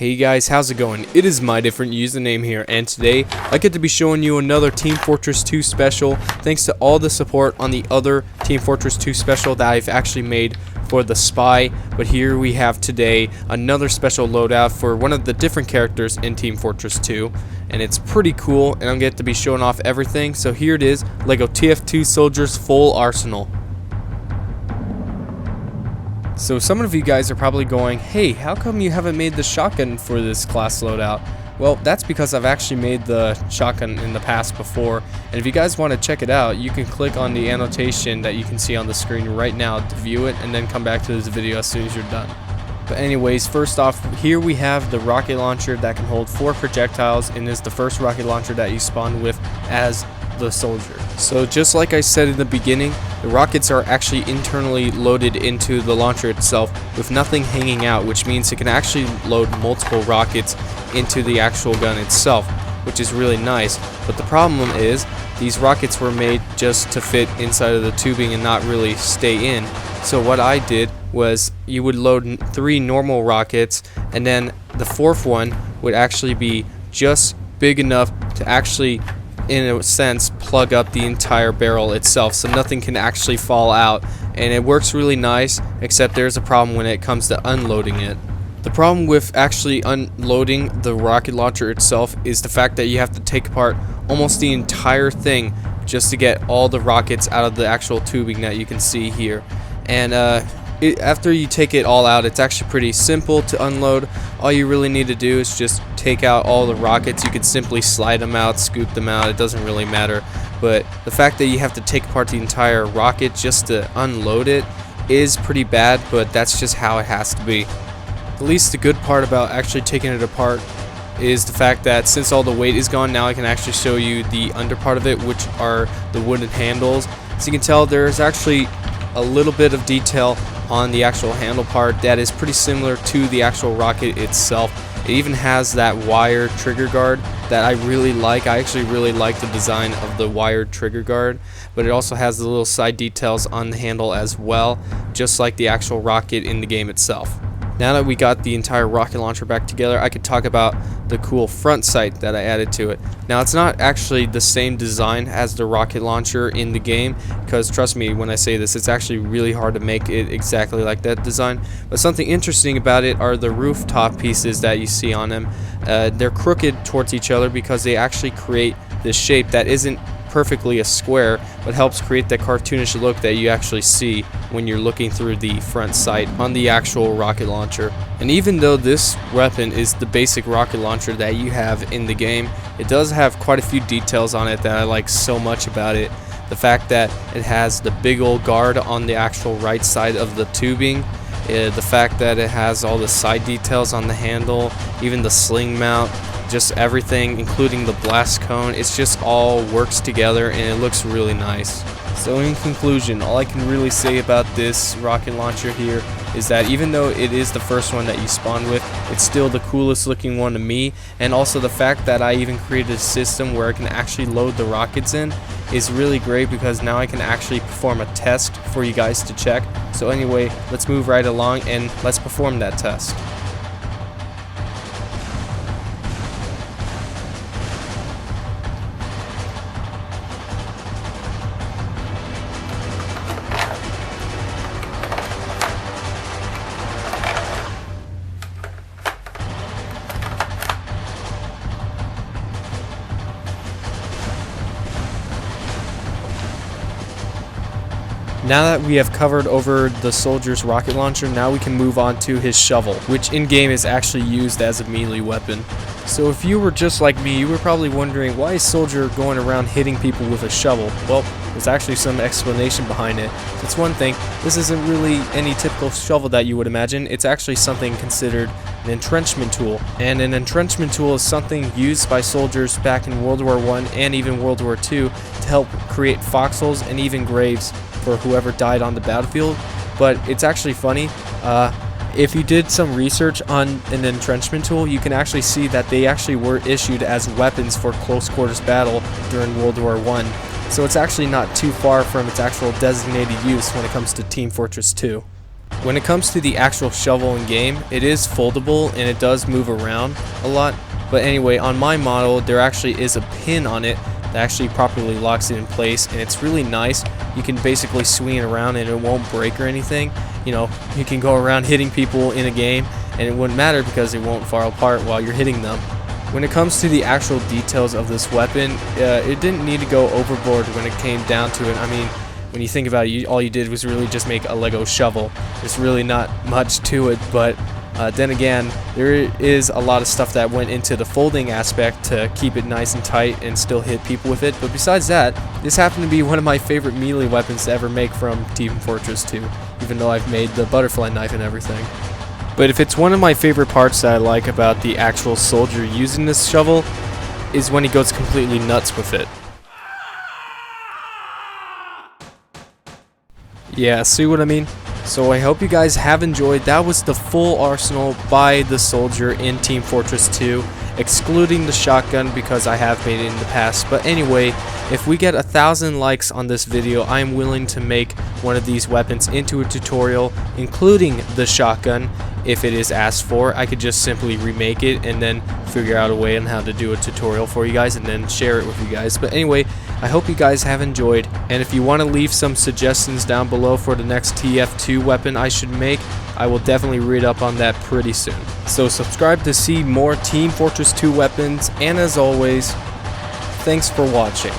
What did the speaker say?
Hey guys, how's it going? It is my different username here, and today I get to be showing you another Team Fortress 2 special thanks to all the support on the other Team Fortress 2 special that I've actually made for the Spy. But here we have today another special loadout for one of the different characters in Team Fortress 2, and it's pretty cool, and I'm going to be showing off everything. So here it is, LEGO TF2 Soldiers Full Arsenal. So some of you guys are probably going, hey, how come you haven't made the shotgun for this class loadout? Well, that's because I've actually made the shotgun in the past before, and if you guys want to check it out, you can click on the annotation that you can see on the screen right now to view it, and then come back to this video as soon as you're done. But anyways, first off, here we have the rocket launcher that can hold 4 projectiles, and is the first rocket launcher that you spawn with as the soldier. So just like I said in the beginning, the rockets are actually internally loaded into the launcher itself with nothing hanging out, which means it can actually load multiple rockets into the actual gun itself, which is really nice. But the problem is these rockets were made just to fit inside of the tubing and not really stay in. So what I did was you would load 3 normal rockets, and then the 4th one would actually be just big enough to actually, in a sense, plug up the entire barrel itself, so nothing can actually fall out, and it works really nice, except there's a problem when it comes to unloading it. The problem with actually unloading the rocket launcher itself is the fact that you have to take apart almost the entire thing just to get all the rockets out of the actual tubing that you can see here. And after you take it all out, it's actually pretty simple to unload. All you really need to do is just take out all the rockets. You could simply slide them out, scoop them out, it doesn't really matter. But the fact that you have to take apart the entire rocket just to unload it is pretty bad, but that's just how it has to be. At least the good part about actually taking it apart is the fact that since all the weight is gone, now I can actually show you the under part of it, which are the wooden handles. So you can tell there's actually a little bit of detail on the actual handle part that is pretty similar to the actual rocket itself. It even has that wired trigger guard that I really like. I actually really like the design of the wired trigger guard, but it also has the little side details on the handle as well, just like the actual rocket in the game itself. Now that we got the entire rocket launcher back together, I could talk about the cool front sight that I added to it. Now, it's not actually the same design as the rocket launcher in the game, because trust me when I say this, it's actually really hard to make it exactly like that design. But something interesting about it are the rooftop pieces that you see on them. They're crooked towards each other because they actually create this shape that isn't perfectly a square, but helps create that cartoonish look that you actually see when you're looking through the front sight on the actual rocket launcher. And even though this weapon is the basic rocket launcher that you have in the game, it does have quite a few details on it that I like so much about it. The fact that it has the big old guard on the actual right side of the tubing, the fact that it has all the side details on the handle, even the sling mount, just everything, including the blast cone. It's just all works together and it looks really nice. So in conclusion, all I can really say about this rocket launcher here is that even though it is the first one that you spawn with, it's still the coolest looking one to me. And also the fact that I even created a system where I can actually load the rockets in is really great, because now I can actually perform a test for you guys to check. So anyway, let's move right along and let's perform that test. Now that we have covered over the soldier's rocket launcher, now we can move on to his shovel, which in-game is actually used as a melee weapon. So if you were just like me, you were probably wondering, why is Soldier going around hitting people with a shovel? Well, there's actually some explanation behind it. It's one thing, this isn't really any typical shovel that you would imagine. It's actually something considered an entrenchment tool. And an entrenchment tool is something used by soldiers back in World War I and even World War II to help create foxholes and even graves for whoever died on the battlefield. But it's actually funny, if you did some research on an entrenchment tool, you can actually see that they actually were issued as weapons for close quarters battle during World War I. So it's actually not too far from its actual designated use when it comes to Team Fortress 2. When it comes to the actual shovel in game, it is foldable and it does move around a lot. But anyway, on my model, there actually is a pin on it that actually properly locks it in place, and it's really nice. You can basically swing it around and it won't break or anything. You know, you can go around hitting people in a game and it wouldn't matter because it won't fall apart while you're hitting them. When it comes to the actual details of this weapon, it didn't need to go overboard when it came down to it. I mean, when you think about it, all you did was really just make a Lego shovel. There's really not much to it, but then again, there is a lot of stuff that went into the folding aspect to keep it nice and tight and still hit people with it. But besides that, this happened to be one of my favorite melee weapons to ever make from Team Fortress 2, even though I've made the butterfly knife and everything. But if it's one of my favorite parts that I like about the actual soldier using this shovel, is when he goes completely nuts with it. Yeah, see what I mean? So I hope you guys have enjoyed. That was the full arsenal by the soldier in Team Fortress 2, excluding the shotgun because I have made it in the past. But anyway, if we get 1,000 likes on this video, I am willing to make one of these weapons into a tutorial, including the shotgun. If it is asked for, I could just simply remake it and then figure out a way on how to do a tutorial for you guys and then share it with you guys. But anyway, I hope you guys have enjoyed, and if you want to leave some suggestions down below for the next TF2 weapon I should make, I will definitely read up on that pretty soon. So subscribe to see more Team Fortress 2 weapons, and as always, thanks for watching.